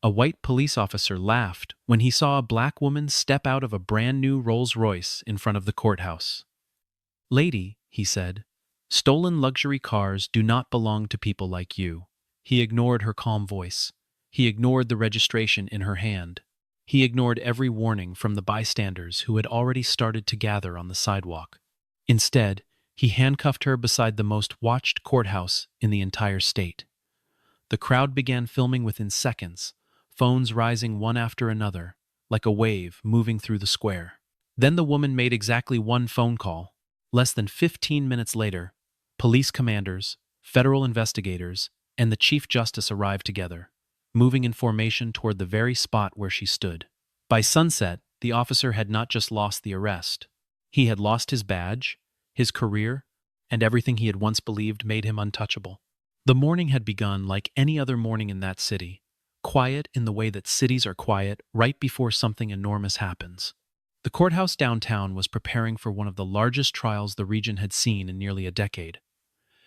A white police officer laughed when he saw a black woman step out of a brand new Rolls-Royce in front of the courthouse. "Lady," he said, "stolen luxury cars do not belong to people like you." He ignored her calm voice. He ignored the registration in her hand. He ignored every warning from the bystanders who had already started to gather on the sidewalk. Instead, he handcuffed her beside the most watched courthouse in the entire state. The crowd began filming within seconds, phones rising one after another, like a wave moving through the square. Then the woman made exactly one phone call. Less than 15 minutes later, police commanders, federal investigators, and the Chief Justice arrived together, moving in formation toward the very spot where she stood. By sunset, the officer had not just lost the arrest. He had lost his badge, his career, and everything he had once believed made him untouchable. The morning had begun like any other morning in that city, quiet in the way that cities are quiet right before something enormous happens. The courthouse downtown was preparing for one of the largest trials the region had seen in nearly a decade,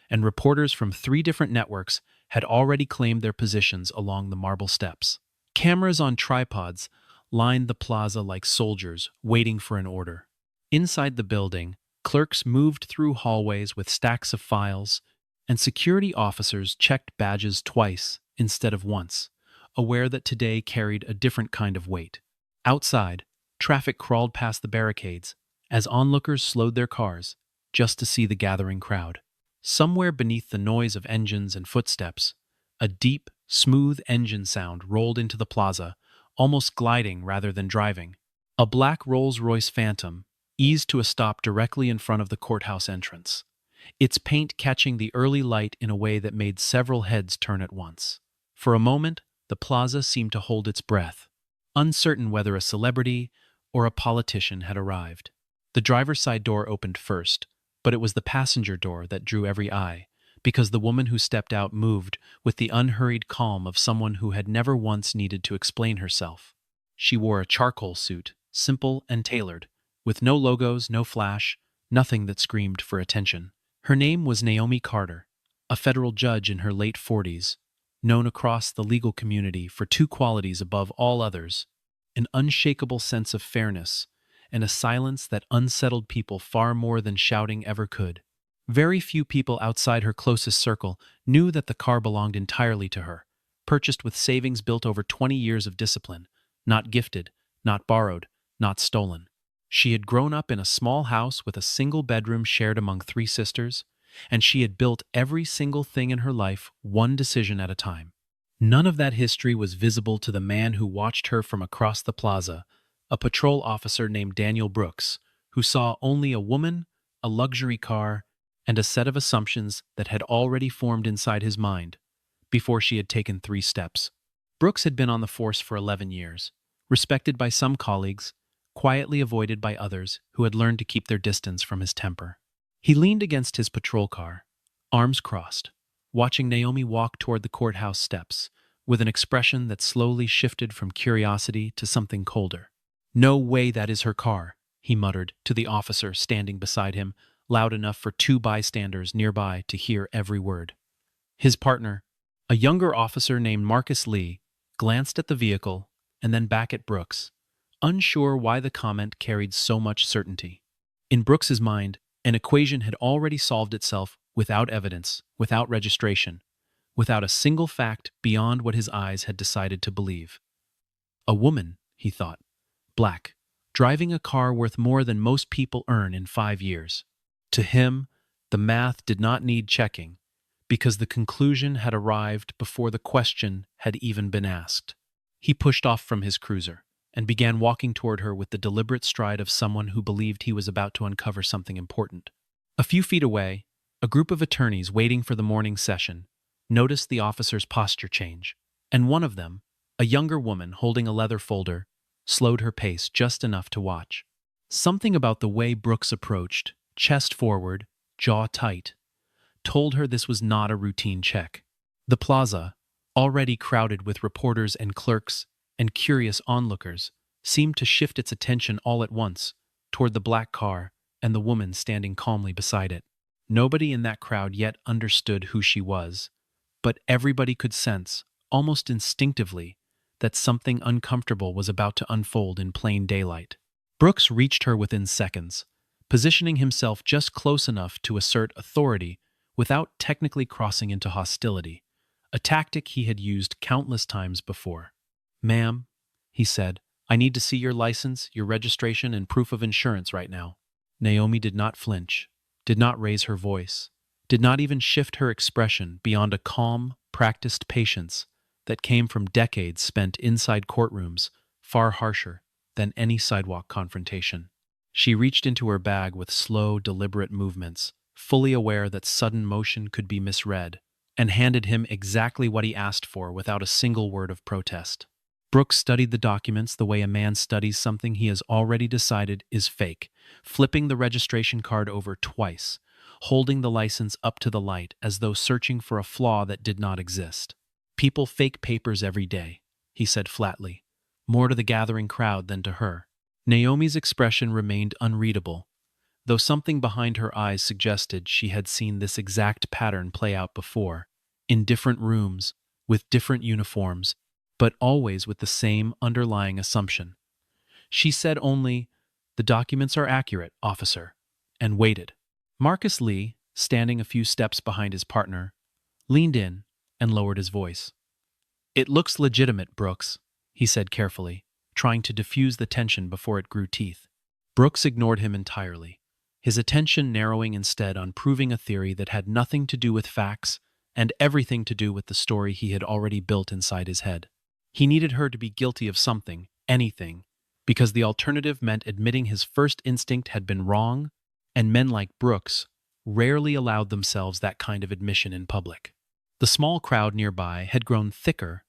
and reporters from 3 different networks had already claimed their positions along the marble steps. Cameras on tripods lined the plaza like soldiers waiting for an order. Inside the building, clerks moved through hallways with stacks of files, and security officers checked badges twice instead of once, aware that today carried a different kind of weight. Outside, traffic crawled past the barricades as onlookers slowed their cars just to see the gathering crowd. Somewhere beneath the noise of engines and footsteps, a deep, smooth engine sound rolled into the plaza, almost gliding rather than driving. A black Rolls-Royce Phantom eased to a stop directly in front of the courthouse entrance, its paint catching the early light in a way that made several heads turn at once. For a moment, the plaza seemed to hold its breath, uncertain whether a celebrity or a politician had arrived. The driver's side door opened first, but it was the passenger door that drew every eye, because the woman who stepped out moved with the unhurried calm of someone who had never once needed to explain herself. She wore a charcoal suit, simple and tailored, with no logos, no flash, nothing that screamed for attention. Her name was Naomi Carter, a federal judge in her late 40s, known across the legal community for 2 qualities above all others: an unshakable sense of fairness and a silence that unsettled people far more than shouting ever could. Very few people outside her closest circle knew that the car belonged entirely to her, purchased with savings built over 20 years of discipline, not gifted, not borrowed, not stolen. She had grown up in a small house with a single bedroom shared among 3 sisters, and she had built every single thing in her life one decision at a time. None of that history was visible to the man who watched her from across the plaza, a patrol officer named Daniel Brooks, who saw only a woman, a luxury car, and a set of assumptions that had already formed inside his mind before she had taken 3 steps. Brooks had been on the force for 11 years, respected by some colleagues, quietly avoided by others who had learned to keep their distance from his temper. He leaned against his patrol car, arms crossed, watching Naomi walk toward the courthouse steps with an expression that slowly shifted from curiosity to something colder. "No way that is her car," he muttered to the officer standing beside him, loud enough for 2 bystanders nearby to hear every word. His partner, a younger officer named Marcus Lee, glanced at the vehicle and then back at Brooks, unsure why the comment carried so much certainty. In Brooks's mind, an equation had already solved itself without evidence, without registration, without a single fact beyond what his eyes had decided to believe. A woman, he thought, black, driving a car worth more than most people earn in 5 years. To him, the math did not need checking, because the conclusion had arrived before the question had even been asked. He pushed off from his cruiser and began walking toward her with the deliberate stride of someone who believed he was about to uncover something important. A few feet away, a group of attorneys waiting for the morning session noticed the officer's posture change, and one of them, a younger woman holding a leather folder, slowed her pace just enough to watch. Something about the way Brooks approached, chest forward, jaw tight, told her this was not a routine check. The plaza, already crowded with reporters and clerks and curious onlookers, seemed to shift its attention all at once toward the black car and the woman standing calmly beside it. Nobody in that crowd yet understood who she was, but everybody could sense, almost instinctively, that something uncomfortable was about to unfold in plain daylight. Brooks reached her within seconds, positioning himself just close enough to assert authority without technically crossing into hostility, a tactic he had used countless times before. "Ma'am," he said, "I need to see your license, your registration, and proof of insurance right now." Naomi did not flinch, did not raise her voice, did not even shift her expression beyond a calm, practiced patience that came from decades spent inside courtrooms, far harsher than any sidewalk confrontation. She reached into her bag with slow, deliberate movements, fully aware that sudden motion could be misread, and handed him exactly what he asked for without a single word of protest. Brooks studied the documents the way a man studies something he has already decided is fake, flipping the registration card over twice, holding the license up to the light as though searching for a flaw that did not exist. "People fake papers every day," he said flatly, more to the gathering crowd than to her. Naomi's expression remained unreadable, though something behind her eyes suggested she had seen this exact pattern play out before, in different rooms, with different uniforms, but always with the same underlying assumption. She said only, "The documents are accurate, officer," and waited. Marcus Lee, standing a few steps behind his partner, leaned in and lowered his voice. "It looks legitimate, Brooks," he said carefully, trying to diffuse the tension before it grew teeth. Brooks ignored him entirely, his attention narrowing instead on proving a theory that had nothing to do with facts and everything to do with the story he had already built inside his head. He needed her to be guilty of something, anything, because the alternative meant admitting his first instinct had been wrong, and men like Brooks rarely allowed themselves that kind of admission in public. The small crowd nearby had grown thicker,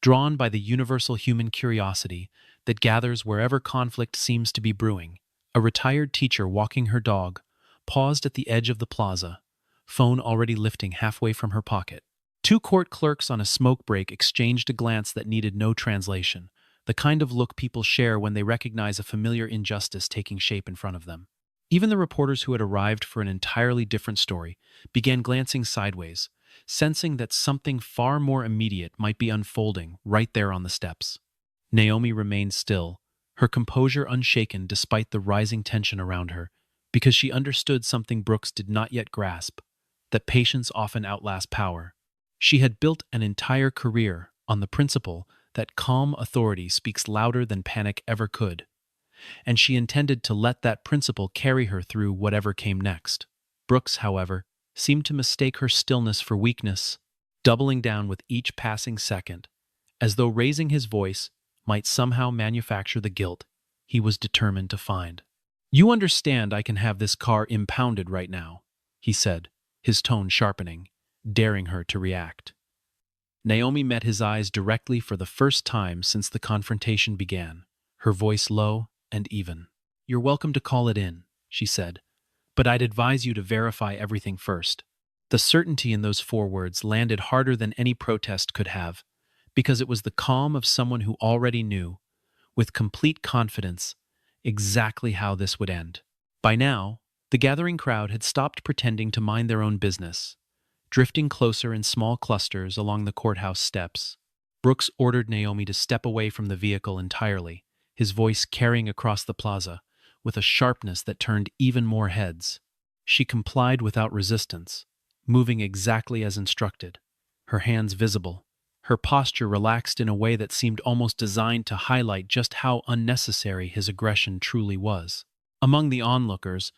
drawn by the universal human curiosity that gathers wherever conflict seems to be brewing. A retired teacher walking her dog paused at the edge of the plaza, phone already lifting halfway from her pocket. Two court clerks on a smoke break exchanged a glance that needed no translation, the kind of look people share when they recognize a familiar injustice taking shape in front of them. Even the reporters who had arrived for an entirely different story began glancing sideways, sensing that something far more immediate might be unfolding right there on the steps. Naomi remained still, her composure unshaken despite the rising tension around her, because she understood something Brooks did not yet grasp, that patience often outlasts power. She had built an entire career on the principle that calm authority speaks louder than panic ever could, and she intended to let that principle carry her through whatever came next. Brooks, however, seemed to mistake her stillness for weakness, doubling down with each passing second, as though raising his voice might somehow manufacture the guilt he was determined to find. "You understand I can have this car impounded right now," he said, his tone sharpening, daring her to react. Naomi met his eyes directly for the first time since the confrontation began, her voice low and even. "You're welcome to call it in," she said, "but I'd advise you to verify everything first." The certainty in those 4 words landed harder than any protest could have, because it was the calm of someone who already knew, with complete confidence, exactly how this would end. By now, the gathering crowd had stopped pretending to mind their own business, drifting closer in small clusters along the courthouse steps. Brooks ordered Naomi to step away from the vehicle entirely, his voice carrying across the plaza, with a sharpness that turned even more heads. She complied without resistance, moving exactly as instructed, her hands visible, her posture relaxed in a way that seemed almost designed to highlight just how unnecessary his aggression truly was. Among the onlookers,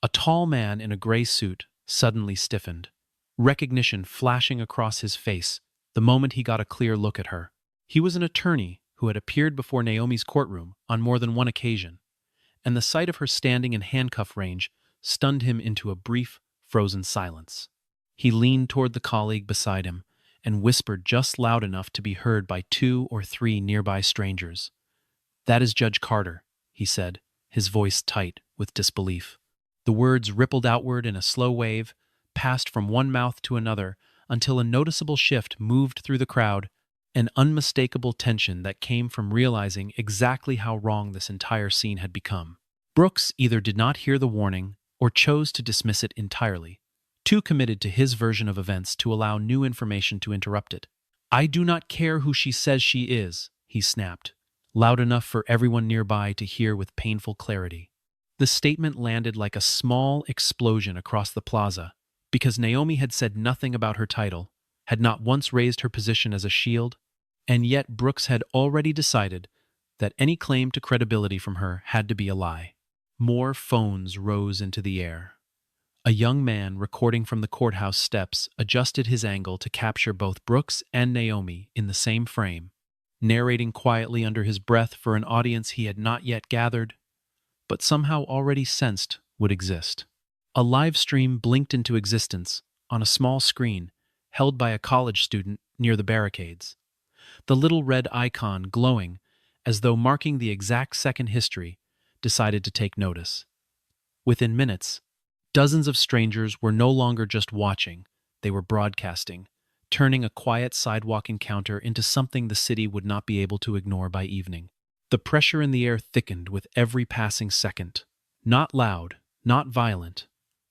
a tall man in a gray suit suddenly stiffened, recognition flashing across his face the moment he got a clear look at her. He was an attorney who had appeared before Naomi's courtroom on more than one occasion, and the sight of her standing in handcuff range stunned him into a brief, frozen silence. He leaned toward the colleague beside him and whispered just loud enough to be heard by 2 or 3 nearby strangers. "That is Judge Carter," he said, his voice tight with disbelief. The words rippled outward in a slow wave, passed from one mouth to another until a noticeable shift moved through the crowd, an unmistakable tension that came from realizing exactly how wrong this entire scene had become. Brooks either did not hear the warning or chose to dismiss it entirely, too committed to his version of events to allow new information to interrupt it. "I do not care who she says she is," he snapped, loud enough for everyone nearby to hear with painful clarity. The statement landed like a small explosion across the plaza, because Naomi had said nothing about her title, had not once raised her position as a shield, and yet Brooks had already decided that any claim to credibility from her had to be a lie. More phones rose into the air. A young man recording from the courthouse steps adjusted his angle to capture both Brooks and Naomi in the same frame, narrating quietly under his breath for an audience he had not yet gathered, but somehow already sensed would exist. A live stream blinked into existence on a small screen held by a college student near the barricades, the little red icon glowing as though marking the exact second history decided to take notice. Within minutes, dozens of strangers were no longer just watching, they were broadcasting, turning a quiet sidewalk encounter into something the city would not be able to ignore by evening. The pressure in the air thickened with every passing second. Not loud, not violent,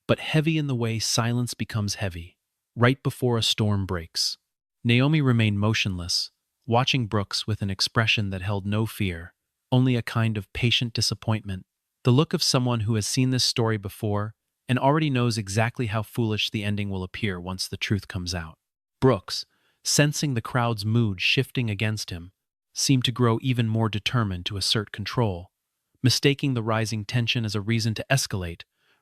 but heavy in the way silence becomes heavy, right before a storm breaks. Naomi remained motionless, watching Brooks with an expression that held no fear, only a kind of patient disappointment, the look of someone who has seen this story before and already knows exactly how foolish the ending will appear once the truth comes out. Brooks, sensing the crowd's mood shifting against him, seemed to grow even more determined to assert control, mistaking the rising tension as a reason to escalate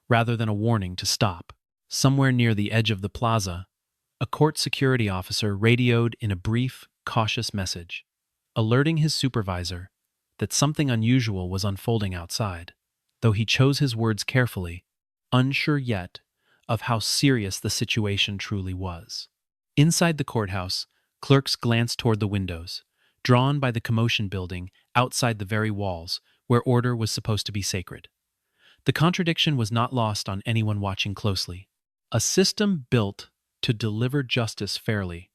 rather than a warning to stop. Somewhere near the edge of the plaza, a court security officer radioed in a brief, cautious message, alerting his supervisor that something unusual was unfolding outside, though he chose his words carefully, unsure yet of how serious the situation truly was. Inside the courthouse, clerks glanced toward the windows, drawn by the commotion building outside the very walls where order was supposed to be sacred. The contradiction was not lost on anyone watching closely. A system built to deliver justice fairly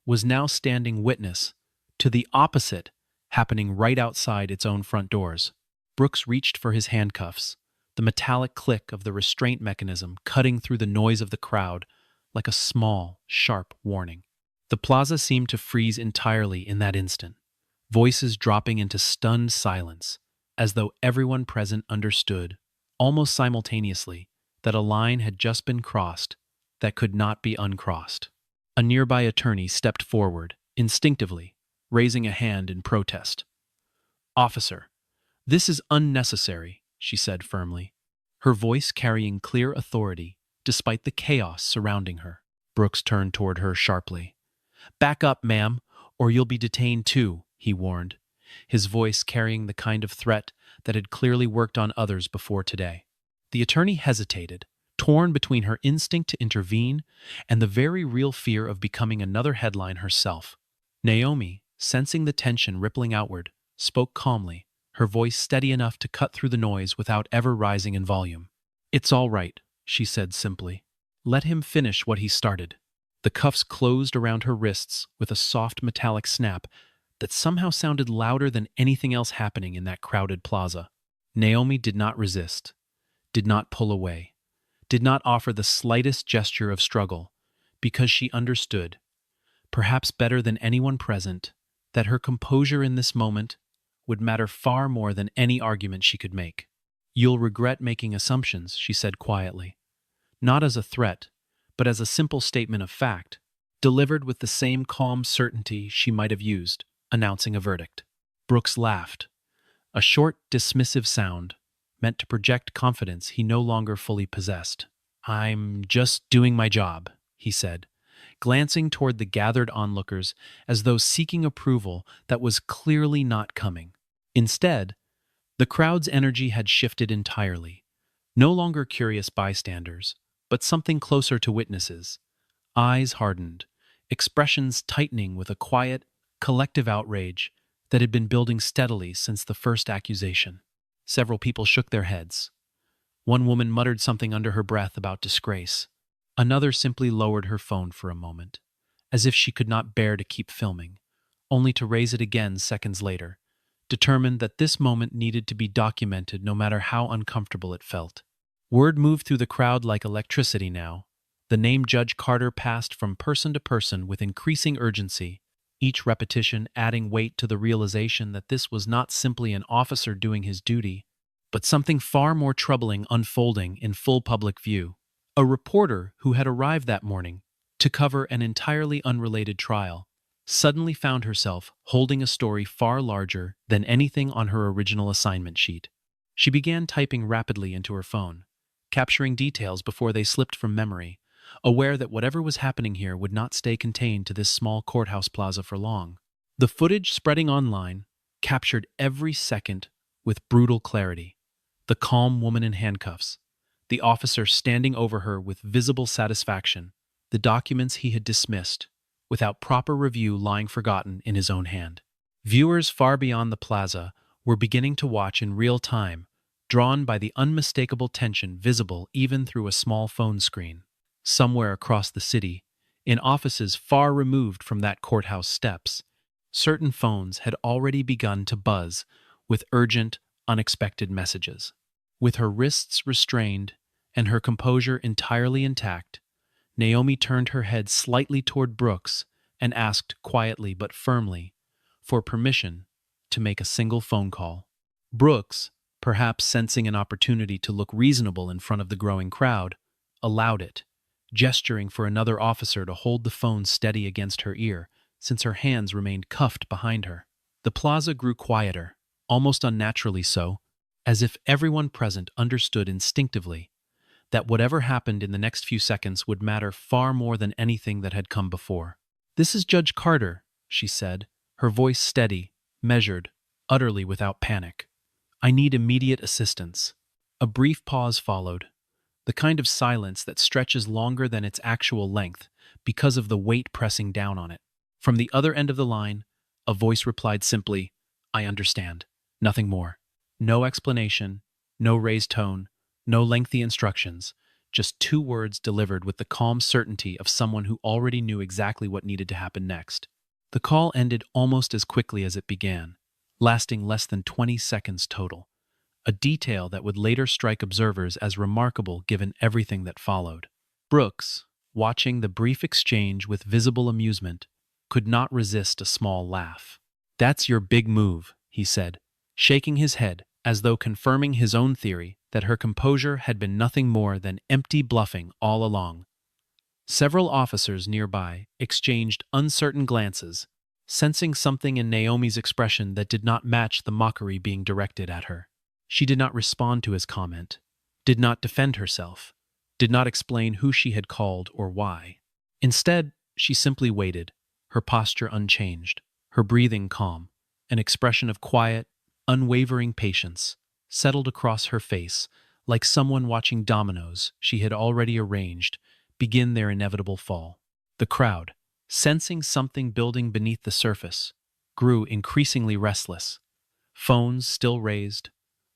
was now standing witness to the opposite happening right outside its own front doors. Brooks reached for his handcuffs, the metallic click of the restraint mechanism cutting through the noise of the crowd like a small, sharp warning. The plaza seemed to freeze entirely in that instant, voices dropping into stunned silence, as though everyone present understood, almost simultaneously, that a line had just been crossed that could not be uncrossed. A nearby attorney stepped forward, instinctively, raising a hand in protest. "Officer, this is unnecessary," she said firmly, her voice carrying clear authority despite the chaos surrounding her. Brooks turned toward her sharply. "Back up, ma'am, or you'll be detained too," he warned, his voice carrying the kind of threat that had clearly worked on others before today. The attorney hesitated, torn between her instinct to intervene and the very real fear of becoming another headline herself. Naomi, sensing the tension rippling outward, spoke calmly, her voice steady enough to cut through the noise without ever rising in volume. "It's all right," she said simply. "Let him finish what he started." The cuffs closed around her wrists with a soft metallic snap that somehow sounded louder than anything else happening in that crowded plaza. Naomi did not resist, did not pull away, did not offer the slightest gesture of struggle, because she understood, perhaps better than anyone present, that her composure in this moment would matter far more than any argument she could make. "You'll regret making assumptions," she said quietly, not as a threat, but as a simple statement of fact, delivered with the same calm certainty she might have used, announcing a verdict. Brooks laughed, a short, dismissive sound, meant to project confidence he no longer fully possessed. "I'm just doing my job," he said, glancing toward the gathered onlookers as though seeking approval that was clearly not coming. Instead, the crowd's energy had shifted entirely, no longer curious bystanders, but something closer to witnesses. Eyes hardened, expressions tightening with a quiet, collective outrage that had been building steadily since the first accusation. Several people shook their heads. One woman muttered something under her breath about disgrace. Another simply lowered her phone for a moment, as if she could not bear to keep filming, only to raise it again seconds later, determined that this moment needed to be documented no matter how uncomfortable it felt. Word moved through the crowd like electricity now. The name Judge Carter passed from person to person with increasing urgency, each repetition adding weight to the realization that this was not simply an officer doing his duty, but something far more troubling unfolding in full public view. A reporter who had arrived that morning to cover an entirely unrelated trial suddenly found herself holding a story far larger than anything on her original assignment sheet. She began typing rapidly into her phone, capturing details before they slipped from memory, aware that whatever was happening here would not stay contained to this small courthouse plaza for long. The footage spreading online captured every second with brutal clarity. The calm woman in handcuffs, the officer standing over her with visible satisfaction, the documents he had dismissed, without proper review lying forgotten in his own hand. Viewers far beyond the plaza were beginning to watch in real time, drawn by the unmistakable tension visible even through a small phone screen. Somewhere across the city, in offices far removed from that courthouse steps, certain phones had already begun to buzz with urgent, unexpected messages. With her wrists restrained and her composure entirely intact, Naomi turned her head slightly toward Brooks and asked quietly but firmly for permission to make a single phone call. Brooks, perhaps sensing an opportunity to look reasonable in front of the growing crowd, allowed it, gesturing for another officer to hold the phone steady against her ear, since her hands remained cuffed behind her. The plaza grew quieter, almost unnaturally so, as if everyone present understood instinctively that whatever happened in the next few seconds would matter far more than anything that had come before. "This is Judge Carter," she said, her voice steady, measured, utterly without panic. "I need immediate assistance." A brief pause followed, the kind of silence that stretches longer than its actual length because of the weight pressing down on it. From the other end of the line, a voice replied simply, "I understand." Nothing more. No explanation, no raised tone, no lengthy instructions, just two words delivered with the calm certainty of someone who already knew exactly what needed to happen next. The call ended almost as quickly as it began, lasting less than 20 seconds total, a detail that would later strike observers as remarkable given everything that followed. Brooks, watching the brief exchange with visible amusement, could not resist a small laugh. "That's your big move," he said, shaking his head as though confirming his own theory that her composure had been nothing more than empty bluffing all along. Several officers nearby exchanged uncertain glances, sensing something in Naomi's expression that did not match the mockery being directed at her. She did not respond to his comment, did not defend herself, did not explain who she had called or why. Instead, she simply waited, her posture unchanged, her breathing calm, an expression of quiet, unwavering patience settled across her face like someone watching dominoes she had already arranged begin their inevitable fall. The crowd, sensing something building beneath the surface, grew increasingly restless. Phones still raised,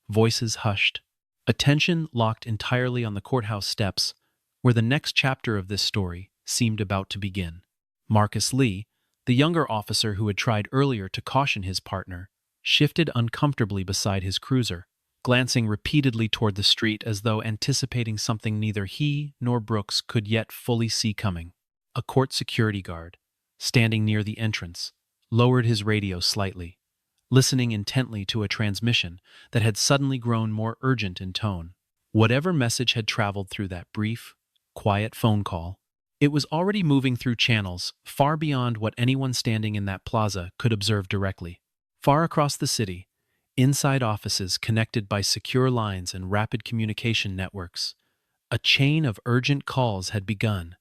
voices hushed, attention locked entirely on the courthouse steps, where the next chapter of this story seemed about to begin. Marcus Lee, the younger officer who had tried earlier to caution his partner, shifted uncomfortably beside his cruiser, glancing repeatedly toward the street as though anticipating something neither he nor Brooks could yet fully see coming. A court security guard, standing near the entrance, lowered his radio slightly, listening intently to a transmission that had suddenly grown more urgent in tone. Whatever message had traveled through that brief, quiet phone call, it was already moving through channels far beyond what anyone standing in that plaza could observe directly. Far across the city, inside offices connected by secure lines and rapid communication networks, a chain of urgent calls had begun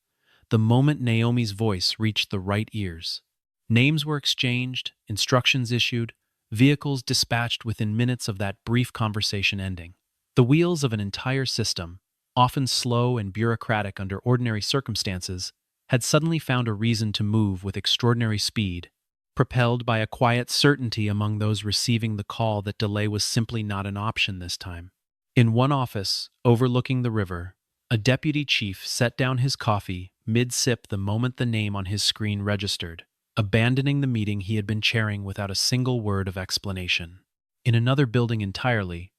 the moment Naomi's voice reached the right ears. Names were exchanged, instructions issued, vehicles dispatched within minutes of that brief conversation ending. The wheels of an entire system, often slow and bureaucratic under ordinary circumstances, had suddenly found a reason to move with extraordinary speed, propelled by a quiet certainty among those receiving the call that delay was simply not an option this time. In one office, overlooking the river, a deputy chief set down his coffee mid-sip the moment the name on his screen registered, abandoning the meeting he had been chairing without a single word of explanation. In another building entirely,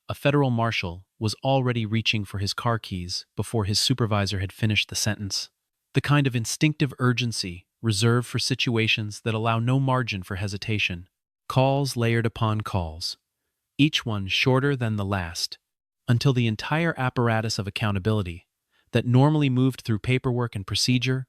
a federal marshal was already reaching for his car keys before his supervisor had finished the sentence. The kind of instinctive urgency reserved for situations that allow no margin for hesitation. Calls layered upon calls, each one shorter than the last, until the entire apparatus of accountability, that normally moved through paperwork and procedure,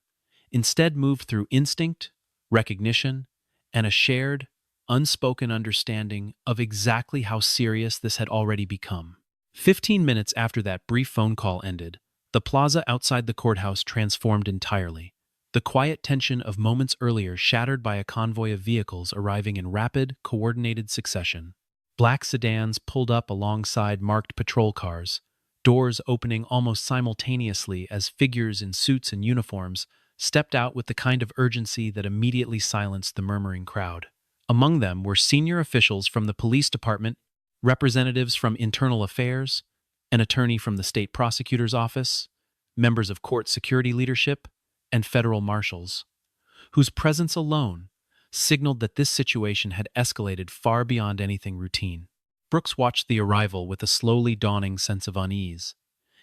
instead moved through instinct, recognition, and a shared, unspoken understanding of exactly how serious this had already become. 15 minutes after that brief phone call ended, the plaza outside the courthouse transformed entirely. The quiet tension of moments earlier shattered by a convoy of vehicles arriving in rapid, coordinated succession. Black sedans pulled up alongside marked patrol cars, doors opening almost simultaneously as figures in suits and uniforms stepped out with the kind of urgency that immediately silenced the murmuring crowd. Among them were senior officials from the police department, representatives from internal affairs, an attorney from the state prosecutor's office, members of court security leadership, and federal marshals, whose presence alone signaled that this situation had escalated far beyond anything routine. Brooks watched the arrival with a slowly dawning sense of unease,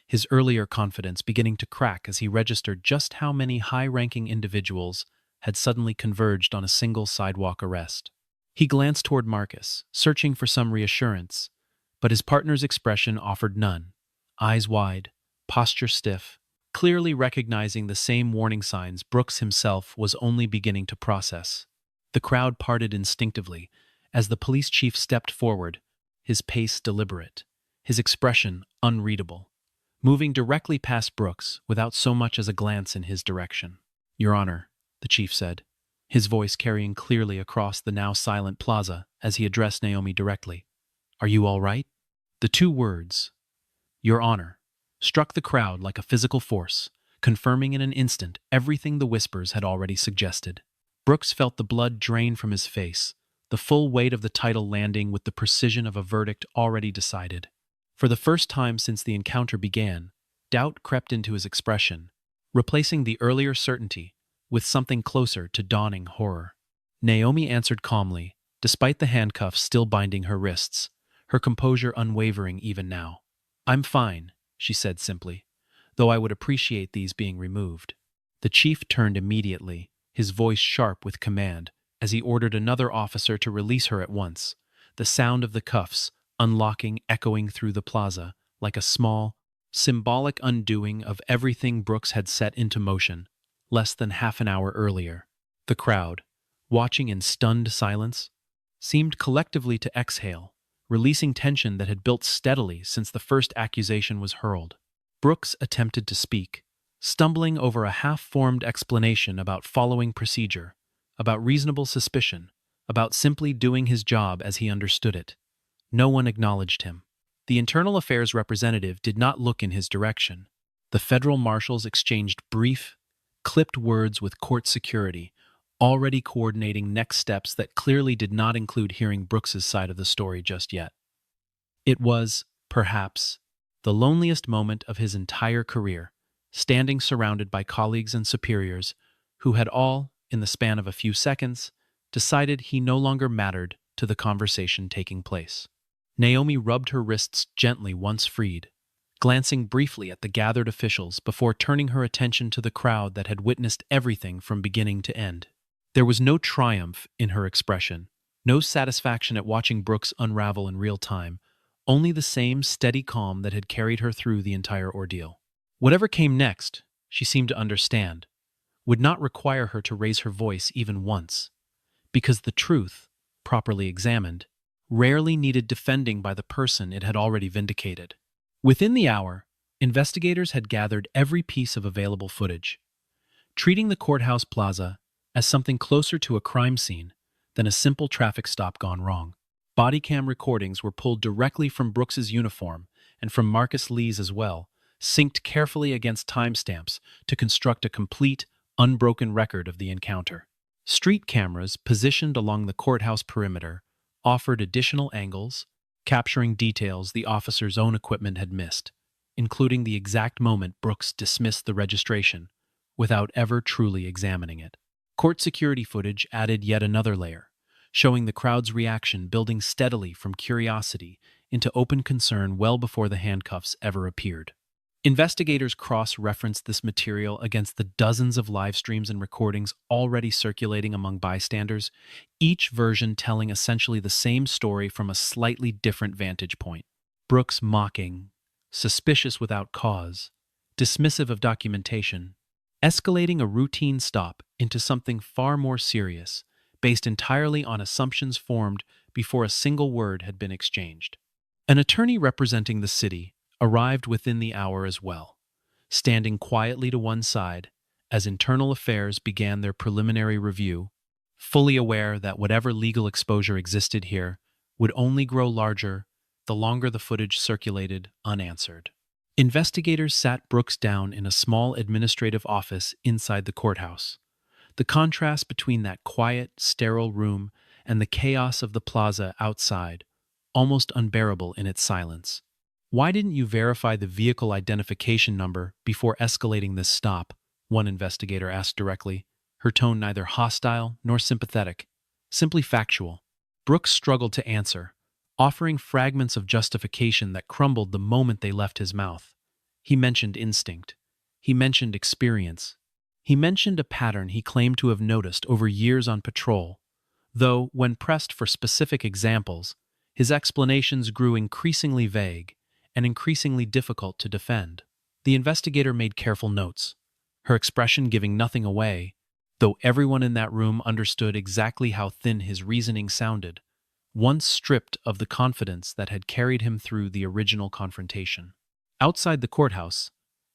his earlier confidence beginning to crack as he registered just how many high-ranking individuals had suddenly converged on a single sidewalk arrest. He glanced toward Marcus, searching for some reassurance, but his partner's expression offered none. Eyes wide, posture stiff, clearly recognizing the same warning signs Brooks himself was only beginning to process. The crowd parted instinctively as the police chief stepped forward, his pace deliberate, his expression unreadable, moving directly past Brooks without so much as a glance in his direction. "Your Honor," the chief said, his voice carrying clearly across the now silent plaza as he addressed Naomi directly. "Are you all right?" The two words, "Your Honor," struck the crowd like a physical force, confirming in an instant everything the whispers had already suggested. Brooks felt the blood drain from his face, the full weight of the title landing with the precision of a verdict already decided. For the first time since the encounter began, doubt crept into his expression, replacing the earlier certainty with something closer to dawning horror. Naomi answered calmly, despite the handcuffs still binding her wrists, her composure unwavering even now. "I'm fine," she said simply, "though I would appreciate these being removed." The chief turned immediately, his voice sharp with command, as he ordered another officer to release her at once, the sound of the cuffs, unlocking, echoing through the plaza, like a small, symbolic undoing of everything Brooks had set into motion less than half an hour earlier. The crowd, watching in stunned silence, seemed collectively to exhale, releasing tension that had built steadily since the first accusation was hurled. Brooks attempted to speak, stumbling over a half-formed explanation about following procedure, about reasonable suspicion, about simply doing his job as he understood it. No one acknowledged him. The internal affairs representative did not look in his direction. The federal marshals exchanged brief, clipped words with court security, already coordinating next steps that clearly did not include hearing Brooks's side of the story just yet. It was, perhaps, the loneliest moment of his entire career, standing surrounded by colleagues and superiors who had all, in the span of a few seconds, decided he no longer mattered to the conversation taking place. Naomi rubbed her wrists gently once freed, glancing briefly at the gathered officials before turning her attention to the crowd that had witnessed everything from beginning to end. There was no triumph in her expression, no satisfaction at watching Brooks unravel in real time, only the same steady calm that had carried her through the entire ordeal. Whatever came next, she seemed to understand, would not require her to raise her voice even once, because the truth, properly examined, rarely needed defending by the person it had already vindicated. Within the hour, investigators had gathered every piece of available footage, treating the courthouse plaza as something closer to a crime scene than a simple traffic stop gone wrong. Body cam recordings were pulled directly from Brooks's uniform and from Marcus Lee's as well, synced carefully against timestamps to construct a complete, unbroken record of the encounter. Street cameras positioned along the courthouse perimeter offered additional angles, capturing details the officer's own equipment had missed, including the exact moment Brooks dismissed the registration without ever truly examining it. Court security footage added yet another layer, showing the crowd's reaction building steadily from curiosity into open concern well before the handcuffs ever appeared. Investigators cross-referenced this material against the dozens of live streams and recordings already circulating among bystanders, each version telling essentially the same story from a slightly different vantage point. Brooks mocking, suspicious without cause, dismissive of documentation, escalating a routine stop into something far more serious, based entirely on assumptions formed before a single word had been exchanged. An attorney representing the city arrived within the hour as well, standing quietly to one side as internal affairs began their preliminary review, fully aware that whatever legal exposure existed here would only grow larger the longer the footage circulated unanswered. Investigators sat Brooks down in a small administrative office inside the courthouse. The contrast between that quiet, sterile room and the chaos of the plaza outside, almost unbearable in its silence. "Why didn't you verify the vehicle identification number before escalating this stop?" one investigator asked directly, her tone neither hostile nor sympathetic, simply factual. Brooks struggled to answer, offering fragments of justification that crumbled the moment they left his mouth. He mentioned instinct. He mentioned experience. He mentioned a pattern he claimed to have noticed over years on patrol, though, when pressed for specific examples, his explanations grew increasingly vague and increasingly difficult to defend. The investigator made careful notes, her expression giving nothing away, though everyone in that room understood exactly how thin his reasoning sounded, once stripped of the confidence that had carried him through the original confrontation. Outside the courthouse,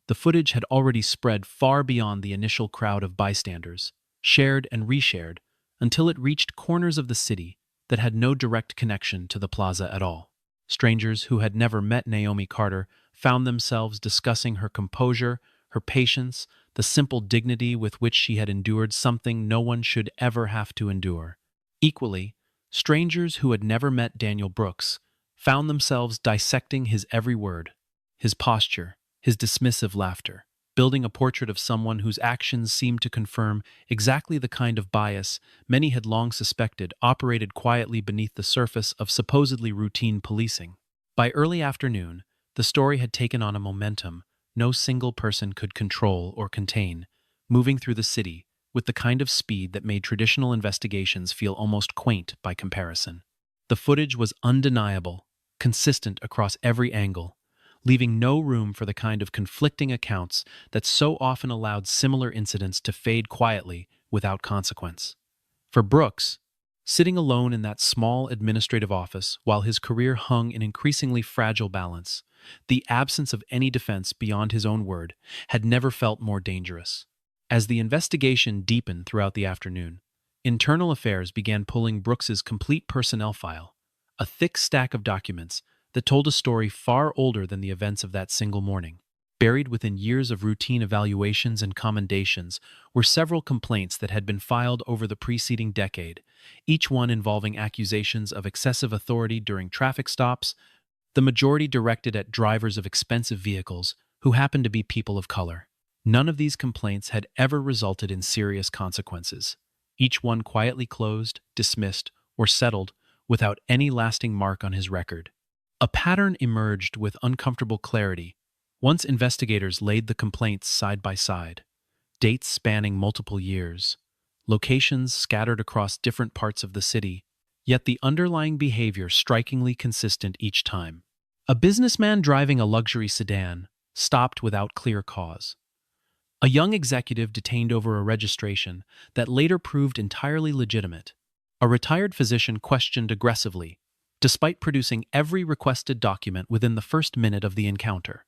the footage had already spread far beyond the initial crowd of bystanders, shared and reshared, until it reached corners of the city that had no direct connection to the plaza at all. Strangers who had never met Naomi Carter found themselves discussing her composure, her patience, the simple dignity with which she had endured something no one should ever have to endure. Equally, strangers who had never met Daniel Brooks found themselves dissecting his every word, his posture, his dismissive laughter, building a portrait of someone whose actions seemed to confirm exactly the kind of bias many had long suspected operated quietly beneath the surface of supposedly routine policing. By early afternoon, the story had taken on a momentum no single person could control or contain, moving through the city with the kind of speed that made traditional investigations feel almost quaint by comparison. The footage was undeniable, consistent across every angle, leaving no room for the kind of conflicting accounts that so often allowed similar incidents to fade quietly without consequence. For Brooks, sitting alone in that small administrative office while his career hung in increasingly fragile balance, the absence of any defense beyond his own word had never felt more dangerous. As the investigation deepened throughout the afternoon, internal affairs began pulling Brooks's complete personnel file, a thick stack of documents that told a story far older than the events of that single morning. Buried within years of routine evaluations and commendations were several complaints that had been filed over the preceding decade, each one involving accusations of excessive authority during traffic stops, the majority directed at drivers of expensive vehicles who happened to be people of color. None of these complaints had ever resulted in serious consequences, each one quietly closed, dismissed, or settled without any lasting mark on his record. A pattern emerged with uncomfortable clarity once investigators laid the complaints side by side, dates spanning multiple years, locations scattered across different parts of the city, yet the underlying behavior strikingly consistent each time. A businessman driving a luxury sedan stopped without clear cause. A young executive detained over a registration that later proved entirely legitimate. A retired physician questioned aggressively, despite producing every requested document within the first minute of the encounter.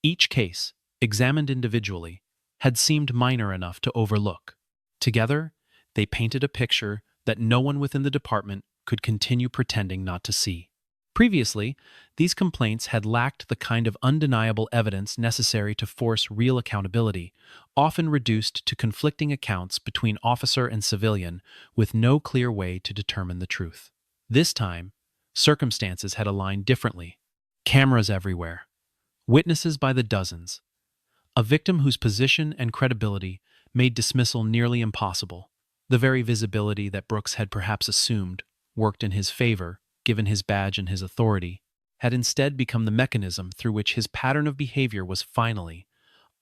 Each case, examined individually, had seemed minor enough to overlook. Together, they painted a picture that no one within the department could continue pretending not to see. Previously, these complaints had lacked the kind of undeniable evidence necessary to force real accountability, often reduced to conflicting accounts between officer and civilian with no clear way to determine the truth. This time, circumstances had aligned differently. Cameras everywhere, witnesses by the dozens, a victim whose position and credibility made dismissal nearly impossible. The very visibility that Brooks had perhaps assumed worked in his favor, given his badge and his authority. had instead become the mechanism through which his pattern of behavior was finally,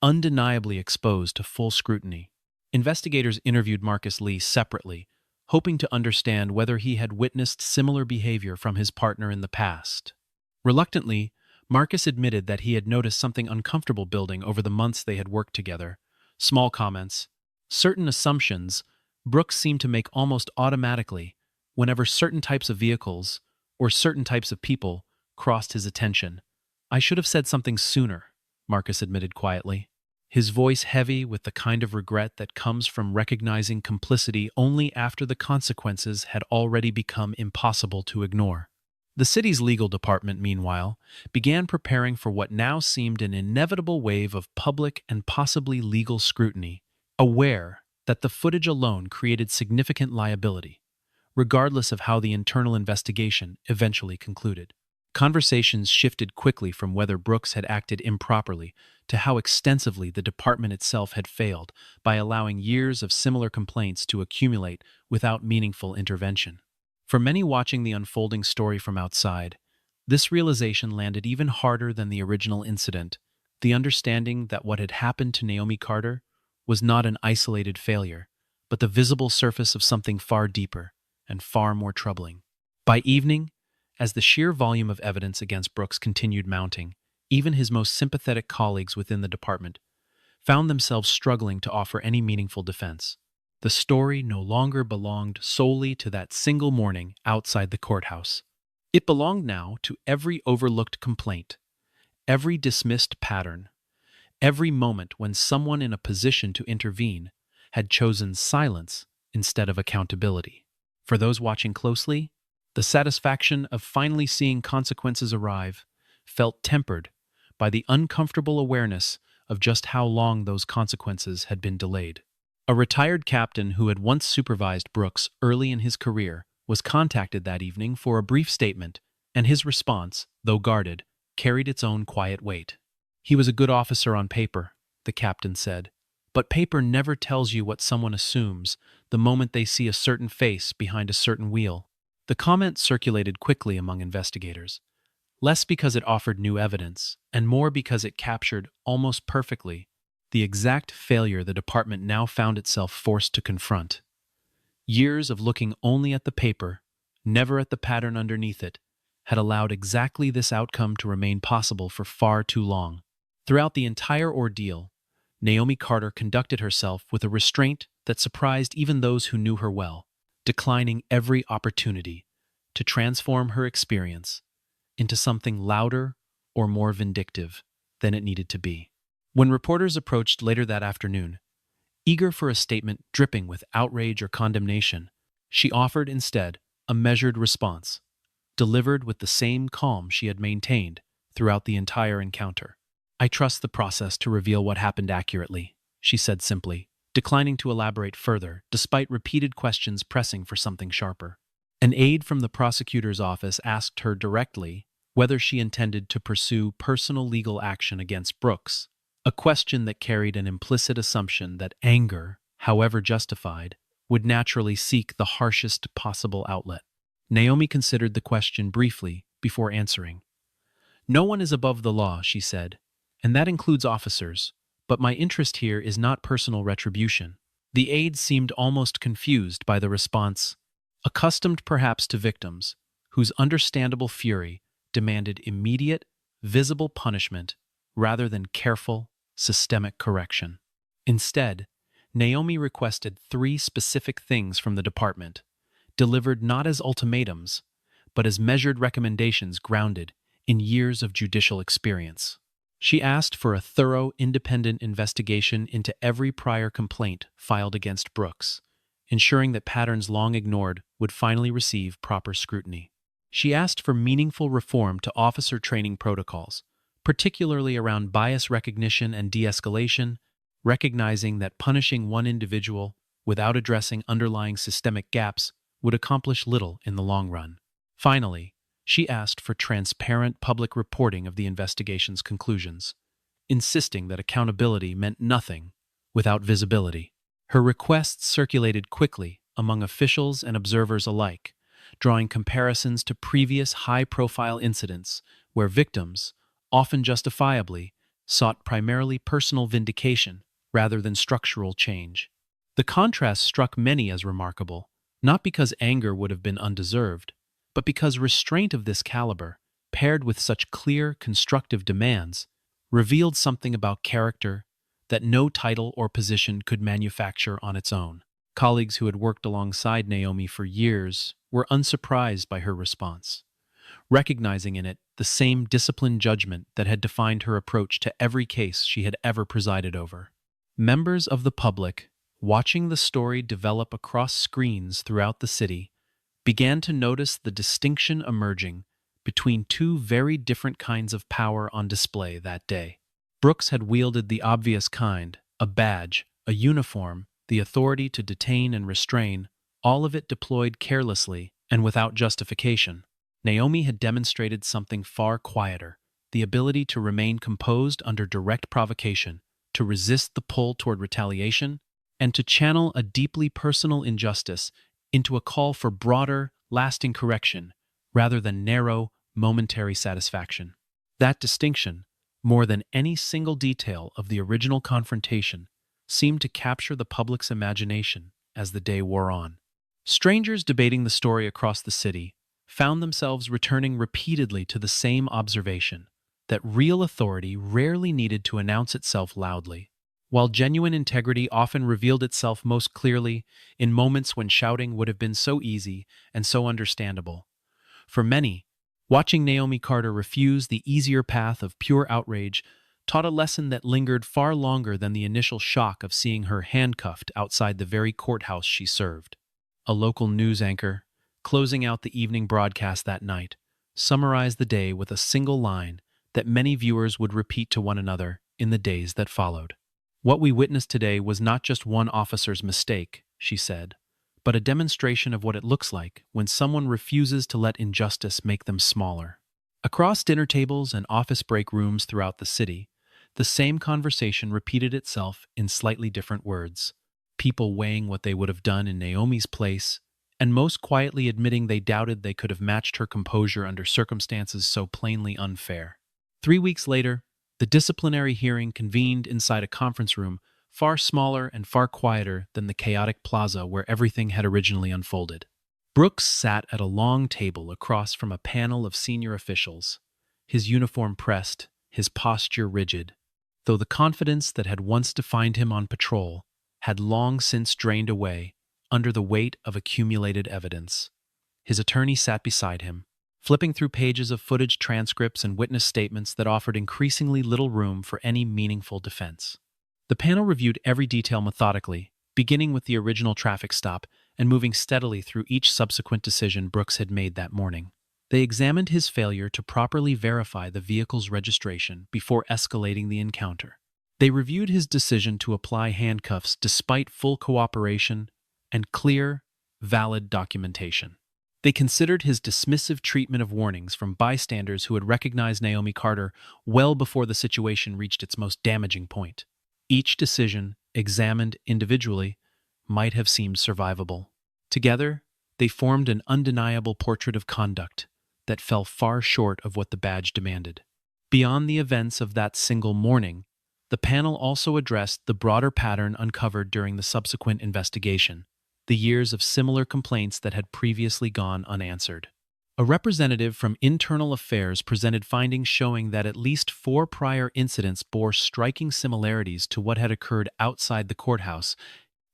undeniably exposed to full scrutiny. Investigators interviewed Marcus Lee separately, hoping to understand whether he had witnessed similar behavior from his partner in the past. Reluctantly, Marcus admitted that he had noticed something uncomfortable building over the months they had worked together. Small comments, certain assumptions Brooks seemed to make almost automatically whenever certain types of vehicles or certain types of people crossed his attention. "I should have said something sooner," Marcus admitted quietly, his voice heavy with the kind of regret that comes from recognizing complicity only after the consequences had already become impossible to ignore. The city's legal department, meanwhile, began preparing for what now seemed an inevitable wave of public and possibly legal scrutiny, aware that the footage alone created significant liability, regardless of how the internal investigation eventually concluded. Conversations shifted quickly from whether Brooks had acted improperly to how extensively the department itself had failed by allowing years of similar complaints to accumulate without meaningful intervention. For many watching the unfolding story from outside, this realization landed even harder than the original incident, the understanding that what had happened to Naomi Carter was not an isolated failure, but the visible surface of something far deeper and far more troubling. By evening, as the sheer volume of evidence against Brooks continued mounting, even his most sympathetic colleagues within the department found themselves struggling to offer any meaningful defense. The story no longer belonged solely to that single morning outside the courthouse. It belonged now to every overlooked complaint, every dismissed pattern, every moment when someone in a position to intervene had chosen silence instead of accountability. For those watching closely, the satisfaction of finally seeing consequences arrive felt tempered by the uncomfortable awareness of just how long those consequences had been delayed. A retired captain who had once supervised Brooks early in his career was contacted that evening for a brief statement, and his response, though guarded, carried its own quiet weight. "He was a good officer on paper," the captain said, "but paper never tells you what someone assumes the moment they see a certain face behind a certain wheel." The comment circulated quickly among investigators, less because it offered new evidence, and more because it captured, almost perfectly, the exact failure the department now found itself forced to confront. Years of looking only at the paper, never at the pattern underneath it, had allowed exactly this outcome to remain possible for far too long. Throughout the entire ordeal, Naomi Carter conducted herself with a restraint that surprised even those who knew her well, declining every opportunity to transform her experience into something louder or more vindictive than it needed to be. When reporters approached later that afternoon, eager for a statement dripping with outrage or condemnation, she offered instead a measured response, delivered with the same calm she had maintained throughout the entire encounter. "I trust the process to reveal what happened accurately," she said simply, declining to elaborate further despite repeated questions pressing for something sharper. An aide from the prosecutor's office asked her directly whether she intended to pursue personal legal action against Brooks, a question that carried an implicit assumption that anger, however justified, would naturally seek the harshest possible outlet. Naomi considered the question briefly before answering. "No one is above the law," she said, "and that includes officers, but my interest here is not personal retribution." The aide seemed almost confused by the response, accustomed perhaps to victims whose understandable fury demanded immediate, visible punishment rather than careful, systemic correction. Instead, Naomi requested 3 specific things from the department, delivered not as ultimatums, but as measured recommendations grounded in years of judicial experience. She asked for a thorough, independent investigation into every prior complaint filed against Brooks, ensuring that patterns long ignored would finally receive proper scrutiny. She asked for meaningful reform to officer training protocols, particularly around bias recognition and de-escalation, recognizing that punishing one individual without addressing underlying systemic gaps would accomplish little in the long run. Finally, she asked for transparent public reporting of the investigation's conclusions, insisting that accountability meant nothing without visibility. Her requests circulated quickly among officials and observers alike, drawing comparisons to previous high-profile incidents where victims, often justifiably, sought primarily personal vindication rather than structural change. The contrast struck many as remarkable, not because anger would have been undeserved, but because restraint of this caliber, paired with such clear, constructive demands, revealed something about character that no title or position could manufacture on its own. Colleagues who had worked alongside Naomi for years were unsurprised by her response, recognizing in it the same disciplined judgment that had defined her approach to every case she had ever presided over. Members of the public, watching the story develop across screens throughout the city, began to notice the distinction emerging between two very different kinds of power on display that day. Brooks had wielded the obvious kind, a badge, a uniform, the authority to detain and restrain, all of it deployed carelessly and without justification. Naomi had demonstrated something far quieter, the ability to remain composed under direct provocation, to resist the pull toward retaliation, and to channel a deeply personal injustice into a call for broader, lasting correction, rather than narrow, momentary satisfaction. That distinction, more than any single detail of the original confrontation, seemed to capture the public's imagination as the day wore on. Strangers debating the story across the city found themselves returning repeatedly to the same observation, that real authority rarely needed to announce itself loudly, while genuine integrity often revealed itself most clearly in moments when shouting would have been so easy and so understandable. For many, watching Naomi Carter refuse the easier path of pure outrage taught a lesson that lingered far longer than the initial shock of seeing her handcuffed outside the very courthouse she served. A local news anchor, closing out the evening broadcast that night, summarized the day with a single line that many viewers would repeat to one another in the days that followed. "What we witnessed today was not just one officer's mistake," she said, "but a demonstration of what it looks like when someone refuses to let injustice make them smaller." Across dinner tables and office break rooms throughout the city, the same conversation repeated itself in slightly different words, people weighing what they would have done in Naomi's place, and most quietly admitting they doubted they could have matched her composure under circumstances so plainly unfair. 3 weeks later, the disciplinary hearing convened inside a conference room far smaller and far quieter than the chaotic plaza where everything had originally unfolded. Brooks sat at a long table across from a panel of senior officials, his uniform pressed, his posture rigid, though the confidence that had once defined him on patrol had long since drained away under the weight of accumulated evidence. His attorney sat beside him, flipping through pages of footage transcripts and witness statements that offered increasingly little room for any meaningful defense. The panel reviewed every detail methodically, beginning with the original traffic stop and moving steadily through each subsequent decision Brooks had made that morning. They examined his failure to properly verify the vehicle's registration before escalating the encounter. They reviewed his decision to apply handcuffs despite full cooperation and clear, valid documentation. They considered his dismissive treatment of warnings from bystanders who had recognized Naomi Carter well before the situation reached its most damaging point. Each decision, examined individually, might have seemed survivable. Together, they formed an undeniable portrait of conduct that fell far short of what the badge demanded. Beyond the events of that single morning, the panel also addressed the broader pattern uncovered during the subsequent investigation, the years of similar complaints that had previously gone unanswered. A representative from Internal Affairs presented findings showing that at least 4 prior incidents bore striking similarities to what had occurred outside the courthouse,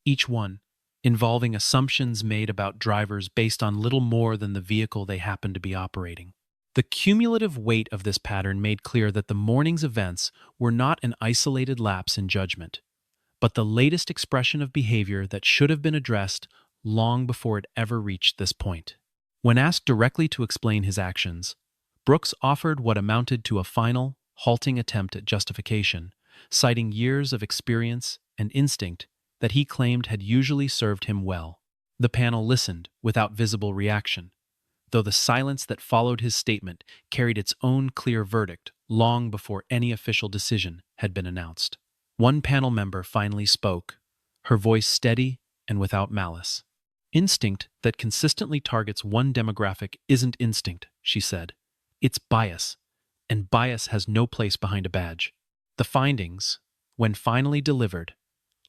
each one involving assumptions made about drivers based on little more than the vehicle they happened to be operating. The cumulative weight of this pattern made clear that the morning's events were not an isolated lapse in judgment, but the latest expression of behavior that should have been addressed long before it ever reached this point. When asked directly to explain his actions, Brooks offered what amounted to a final, halting attempt at justification, citing years of experience and instinct that he claimed had usually served him well. The panel listened without visible reaction, though the silence that followed his statement carried its own clear verdict long before any official decision had been announced. One panel member finally spoke, her voice steady and without malice. "Instinct that consistently targets one demographic isn't instinct," she said. "It's bias, and bias has no place behind a badge. The findings, when finally delivered,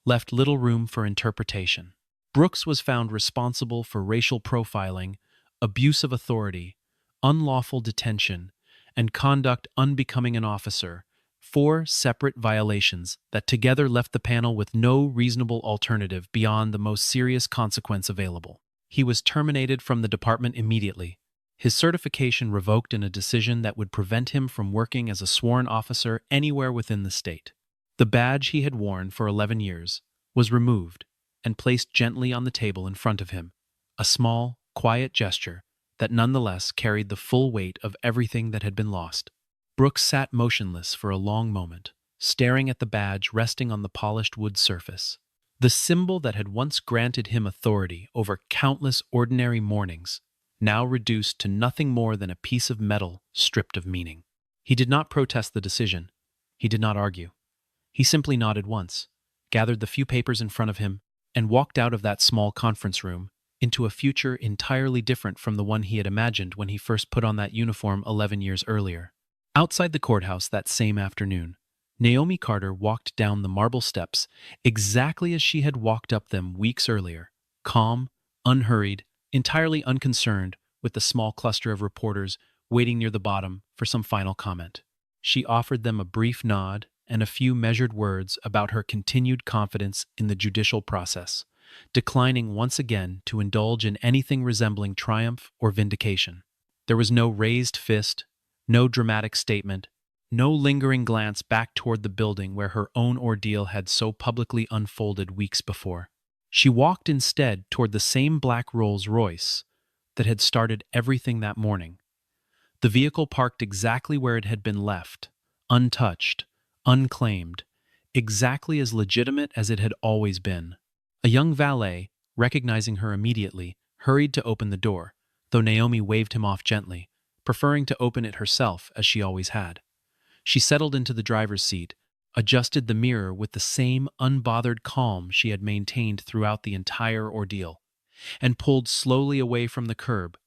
left little room for interpretation. Brooks was found responsible for racial profiling, abuse of authority, unlawful detention, and conduct unbecoming an officer, four separate violations that together left the panel with no reasonable alternative beyond the most serious consequence available. He was terminated from the department immediately, his certification revoked in a decision that would prevent him from working as a sworn officer anywhere within the state. The badge he had worn for 11 years was removed and placed gently on the table in front of him, a small, quiet gesture that nonetheless carried the full weight of everything that had been lost. Brooks sat motionless for a long moment, staring at the badge resting on the polished wood surface. The symbol that had once granted him authority over countless ordinary mornings, now reduced to nothing more than a piece of metal stripped of meaning. He did not protest the decision. He did not argue. He simply nodded once, gathered the few papers in front of him, and walked out of that small conference room into a future entirely different from the one he had imagined when he first put on that uniform 11 years earlier. Outside the courthouse that same afternoon, Naomi Carter walked down the marble steps exactly as she had walked up them weeks earlier, calm, unhurried, entirely unconcerned with the small cluster of reporters waiting near the bottom for some final comment. She offered them a brief nod and a few measured words about her continued confidence in the judicial process, declining once again to indulge in anything resembling triumph or vindication. There was no raised fist, no dramatic statement, no lingering glance back toward the building where her own ordeal had so publicly unfolded weeks before. She walked instead toward the same black Rolls-Royce that had started everything that morning. The vehicle parked exactly where it had been left, untouched, unclaimed, exactly as legitimate as it had always been. A young valet, recognizing her immediately, hurried to open the door, though Naomi waved him off gently, preferring to open it herself as she always had. She settled into the driver's seat, adjusted the mirror with the same unbothered calm she had maintained throughout the entire ordeal, and pulled slowly away from the curb,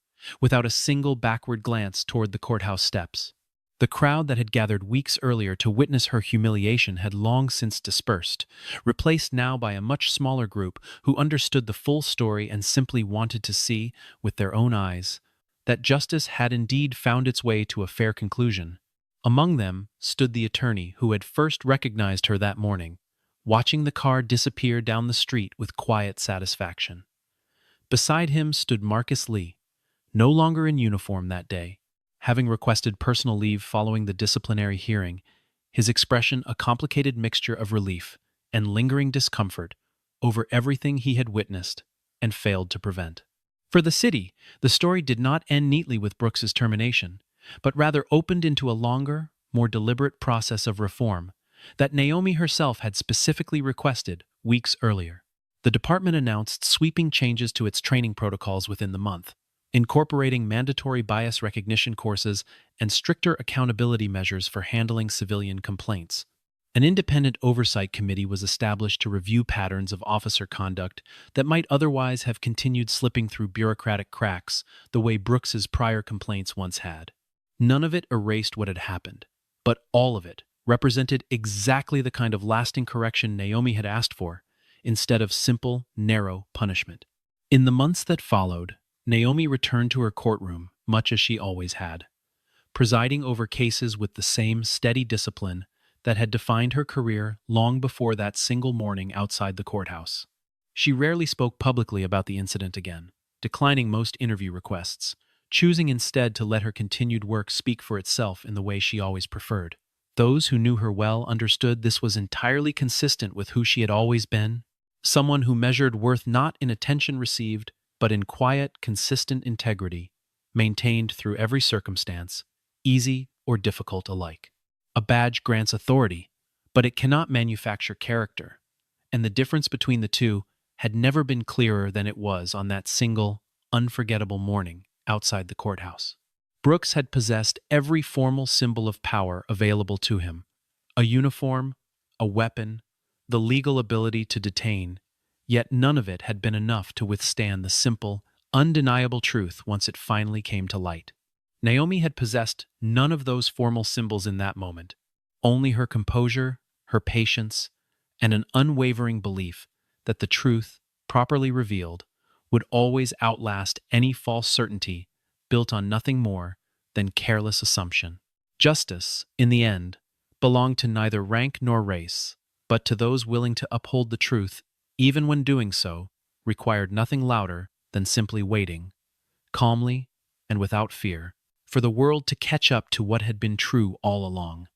without a single backward glance toward the courthouse steps. The crowd that had gathered weeks earlier to witness her humiliation had long since dispersed, replaced now by a much smaller group who understood the full story and simply wanted to see, with their own eyes, that justice had indeed found its way to a fair conclusion. Among them stood the attorney who had first recognized her that morning, watching the car disappear down the street with quiet satisfaction. Beside him stood Marcus Lee, no longer in uniform that day. Having requested personal leave following the disciplinary hearing, his expression a complicated mixture of relief and lingering discomfort over everything he had witnessed and failed to prevent. For the city, the story did not end neatly with Brooks's termination, but rather opened into a longer, more deliberate process of reform that Naomi herself had specifically requested weeks earlier. The department announced sweeping changes to its training protocols within the month, incorporating mandatory bias recognition courses and stricter accountability measures for handling civilian complaints. An independent oversight committee was established to review patterns of officer conduct that might otherwise have continued slipping through bureaucratic cracks the way Brooks's prior complaints once had. None of it erased what had happened, but all of it represented exactly the kind of lasting correction Naomi had asked for, instead of simple, narrow punishment. In the months that followed, Naomi returned to her courtroom much as she always had, presiding over cases with the same steady discipline that had defined her career long before that single morning outside the courthouse. She rarely spoke publicly about the incident again, declining most interview requests, choosing instead to let her continued work speak for itself in the way she always preferred. Those who knew her well understood this was entirely consistent with who she had always been, someone who measured worth not in attention received, but in quiet, consistent integrity, maintained through every circumstance, easy or difficult alike. A badge grants authority, but it cannot manufacture character, and the difference between the two had never been clearer than it was on that single, unforgettable morning outside the courthouse. Brooks had possessed every formal symbol of power available to him: a uniform, a weapon, the legal ability to detain, yet none of it had been enough to withstand the simple, undeniable truth once it finally came to light. Naomi had possessed none of those formal symbols in that moment, only her composure, her patience, and an unwavering belief that the truth, properly revealed, would always outlast any false certainty built on nothing more than careless assumption. Justice, in the end, belonged to neither rank nor race, but to those willing to uphold the truth, even when doing so required nothing louder than simply waiting, calmly and without fear, for the world to catch up to what had been true all along.